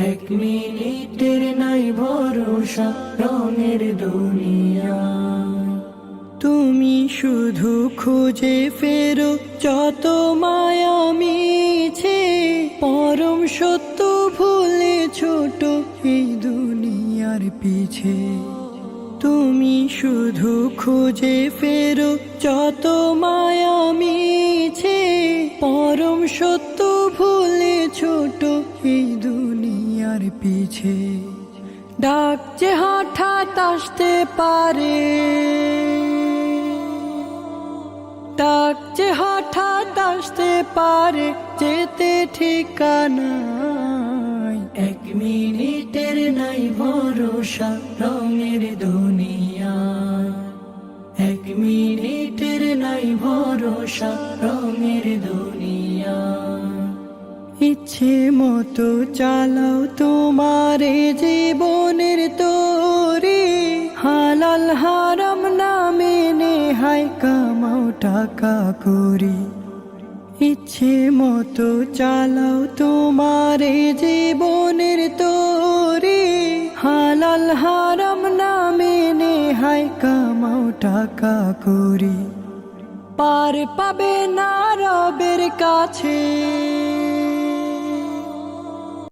এক মিনিটের নাই ভরসা রঙের দুনিয়া। তুমি শুধু খুঁজে ফেরো যত মায়া মিছে, পরম সত্য ভুলে ছোট এই দুনিয়ার পিছে। তুমি শুধু খুঁজে ফেরো যত মায়া মিছে, পরম সত্য ভুলে ছোট এই দুনিয়ার পিছে। ডাক যে হঠাৎ আসতে পারে, ডাক যে হঠাৎ আসতে পারে, যেতে ঠিকানা। এক মিনিটের নাই ভরসা রঙের দুনিয়া। এক মিনিটের নাই ভরসা রঙের দুনিয়া। ইচ্ছে মতো চালাও তোমারে জীবনের তরি, হালাল হারাম না মেনে হায় কামাও টাকা করি। ইচ্ছে মতো চালাও তোমারে জীবনের তরি, হালাল হারাম না মেনে হায় কামাও টাকা করি। পার পাবে না রবের কাছে,